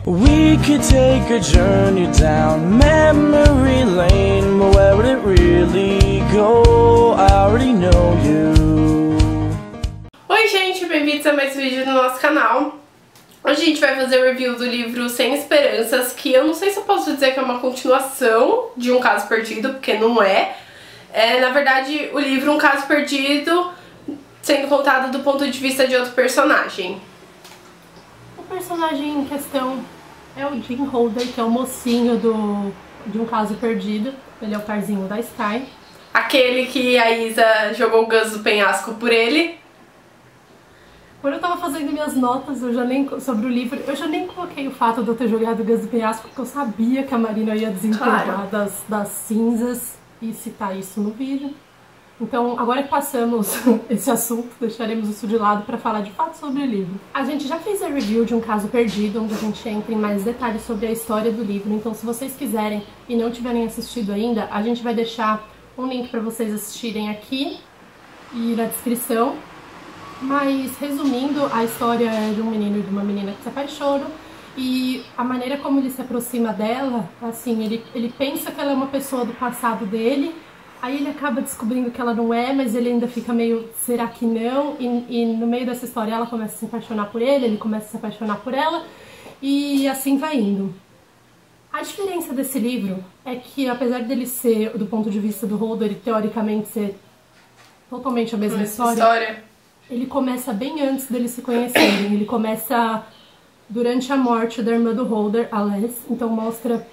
We could take a journey down memory lane, but where would it really go? I already know you. Oi gente, bem-vindos a mais um vídeo do nosso canal. Hoje a gente vai fazer o review do livro Sem Esperanças, que eu não sei se eu posso dizer que é uma continuação de Um Caso Perdido, porque não é. É, na verdade, o livro Um Caso Perdido sendo contado do ponto de vista de outro personagem. O personagem em questão é o Jim Holder, que é o mocinho de Um Caso Perdido. Ele é o parzinho da Sky. Aquele que a Isa jogou o Gus do penhasco por ele. Quando eu tava fazendo minhas notas sobre o livro, eu já nem coloquei o fato de eu ter jogado o Gus do penhasco, porque eu sabia que a Marina ia desenterrar das cinzas e citar isso no vídeo. Então, agora que passamos esse assunto, deixaremos isso de lado para falar de fato sobre o livro. A gente já fez a review de Um Caso Perdido, onde a gente entra em mais detalhes sobre a história do livro. Então, se vocês quiserem e não tiverem assistido ainda, a gente vai deixar um link para vocês assistirem aqui e na descrição. Mas, resumindo, a história é de um menino e de uma menina que se apaixonam. E a maneira como ele se aproxima dela, assim, ele pensa que ela é uma pessoa do passado dele. Aí ele acaba descobrindo que ela não é, mas ele ainda fica meio, será que não? E no meio dessa história ela começa a se apaixonar por ele começa a se apaixonar por ela, e assim vai indo. A diferença desse livro é que, apesar dele ser, do ponto de vista do Holder, teoricamente ser totalmente a mesma história, ele começa bem antes deles se conhecerem. Ele começa durante a morte da irmã do Holder, a Les, então mostra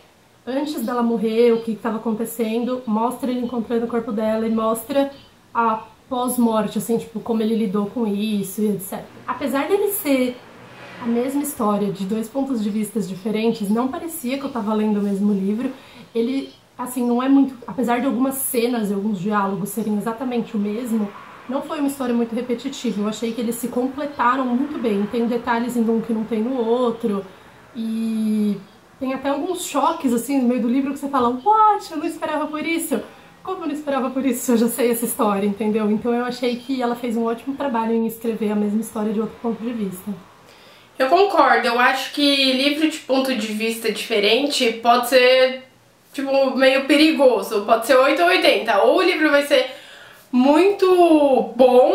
antes dela morrer, o que estava acontecendo, mostra ele encontrando o corpo dela e mostra a pós-morte, assim, tipo, como ele lidou com isso e etc. Apesar dele ser a mesma história, de dois pontos de vista diferentes, não parecia que eu tava lendo o mesmo livro. Ele, assim, não é muito... Apesar de algumas cenas e alguns diálogos serem exatamente o mesmo, não foi uma história muito repetitiva. Eu achei que eles se completaram muito bem. Tem detalhes em um que não tem no outro, e... tem até alguns choques, assim, no meio do livro que você fala, what? Eu não esperava por isso. Como eu não esperava por isso? Eu já sei essa história, entendeu? Então eu achei que ela fez um ótimo trabalho em escrever a mesma história de outro ponto de vista. Eu concordo, eu acho que livro de ponto de vista diferente pode ser, tipo, meio perigoso. Pode ser 8 ou 80. Ou o livro vai ser muito bom,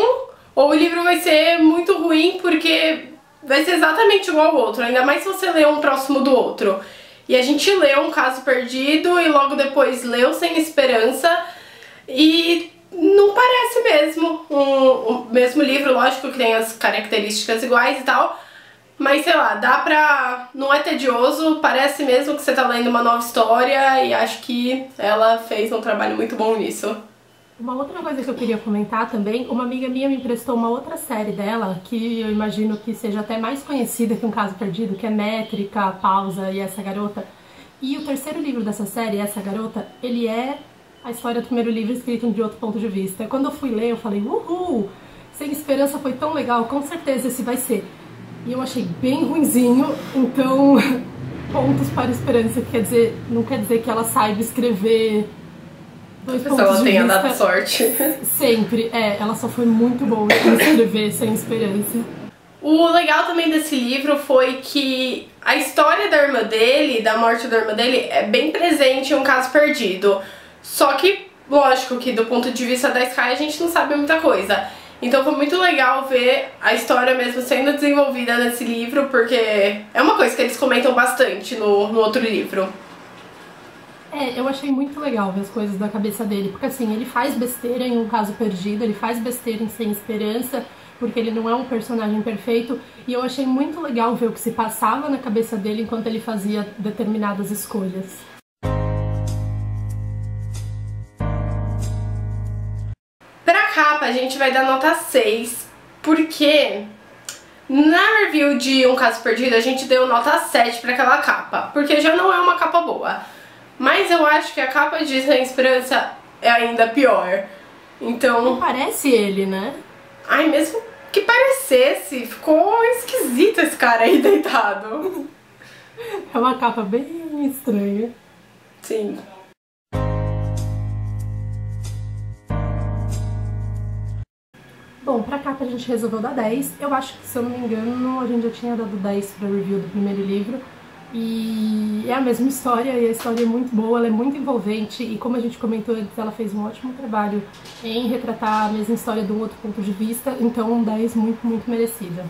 ou o livro vai ser muito ruim, porque vai ser exatamente igual ao outro, ainda mais se você ler um próximo do outro. E a gente leu Um Caso Perdido e logo depois leu Sem Esperança, e não parece mesmo o mesmo livro. Lógico que tem as características iguais e tal, mas sei lá, dá pra... não é tedioso, parece mesmo que você tá lendo uma nova história, e acho que ela fez um trabalho muito bom nisso. Uma outra coisa que eu queria comentar também, uma amiga minha me emprestou uma outra série dela, que eu imagino que seja até mais conhecida que Um Caso Perdido, que é Métrica, Pausa e Essa Garota. E o terceiro livro dessa série, Essa Garota, ele é a história do primeiro livro escrito de outro ponto de vista. Quando eu fui ler, eu falei, uhul, Sem Esperança foi tão legal, com certeza esse vai ser. E eu achei bem ruinzinho, então pontos para Esperança, que quer dizer, não quer dizer que ela saiba escrever... Se ela tenha dado sorte. Sempre, ela só foi muito boa em escrever Sem Esperança. O legal também desse livro foi que a história da irmã dele, da morte da irmã dele, é bem presente em Um Caso Perdido. Só que, lógico que do ponto de vista da Sky a gente não sabe muita coisa. Então foi muito legal ver a história mesmo sendo desenvolvida nesse livro, porque é uma coisa que eles comentam bastante no outro livro. Eu achei muito legal ver as coisas da cabeça dele, porque assim, ele faz besteira em Um Caso Perdido, ele faz besteira em Sem Esperança, porque ele não é um personagem perfeito, e eu achei muito legal ver o que se passava na cabeça dele enquanto ele fazia determinadas escolhas. Pra capa a gente vai dar nota 6, porque na review de Um Caso Perdido a gente deu nota 7 pra aquela capa, porque já não é uma capa boa. Mas eu acho que a capa de Sem Esperança é ainda pior. Então... não parece ele, né? Ai, mesmo que parecesse, ficou esquisito esse cara aí deitado. É uma capa bem estranha. Sim. Bom, pra capa a gente resolveu dar 10. Eu acho que, se eu não me engano, a gente já tinha dado 10 pra review do primeiro livro. E é a mesma história, e a história é muito boa, ela é muito envolvente, e como a gente comentou antes, ela fez um ótimo trabalho em retratar a mesma história de um outro ponto de vista, então um 10 muito, muito merecida.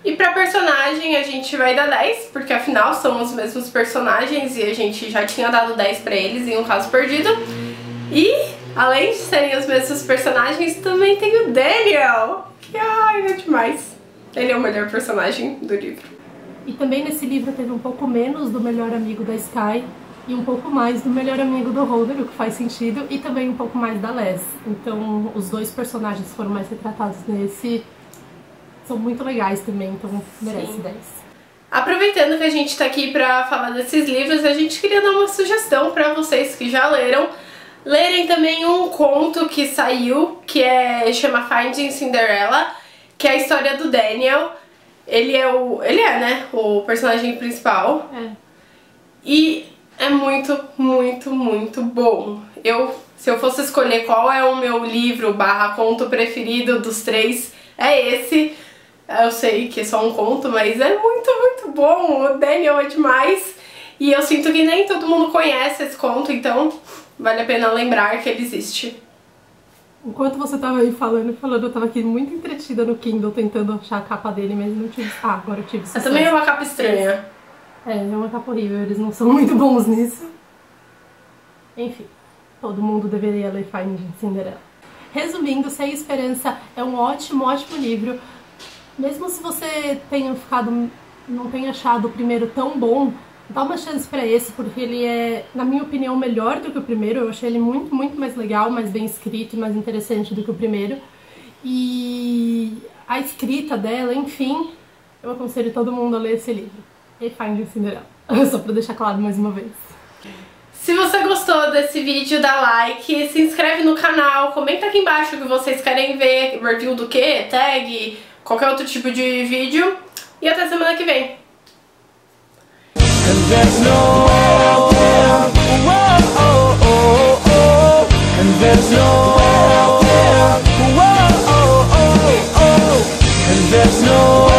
E pra personagem a gente vai dar 10, porque afinal são os mesmos personagens e a gente já tinha dado 10 pra eles em Um Caso Perdido. E, além de serem os mesmos personagens, também tem o Daniel, que ai, é demais. Ele é o melhor personagem do livro. E também nesse livro teve um pouco menos do melhor amigo da Skye e um pouco mais do melhor amigo do Holder, o que faz sentido, e também um pouco mais da Les. Então os dois personagens foram mais retratados nesse, são muito legais também, então merece 10. Aproveitando que a gente tá aqui pra falar desses livros, a gente queria dar uma sugestão pra vocês que já leram, lerem também um conto que saiu, que chama Finding Cinderella, que é a história do Daniel. Ele é, né, o personagem principal. E é muito, muito, muito bom. Se eu fosse escolher qual é o meu livro / conto preferido dos 3, é esse. Eu sei que é só um conto, mas é muito, muito bom. O Daniel é demais. E eu sinto que nem todo mundo conhece esse conto, então vale a pena lembrar que ele existe. Enquanto você tava aí falando, eu tava aqui muito entretida no Kindle, tentando achar a capa dele, mas não tive... Ah, agora eu tive sucesso. Também é uma capa estranha. É uma capa horrível, eles não são muito bons nisso. Enfim, todo mundo deveria ler Finding Cinderella. Resumindo, Sem Esperança é um ótimo, ótimo livro. Mesmo se você não tenha achado o primeiro tão bom, dá uma chance pra esse, porque ele é, na minha opinião, melhor do que o primeiro. Eu achei ele muito, muito mais legal, mais bem escrito e mais interessante do que o primeiro. E a escrita dela, enfim, eu aconselho todo mundo a ler esse livro. E Finding Cinderella. Só pra deixar claro mais uma vez. Se você gostou desse vídeo, dá like, se inscreve no canal, comenta aqui embaixo o que vocês querem ver, review do que, tag, qualquer outro tipo de vídeo. E até semana que vem. And there's no and there's no and there's no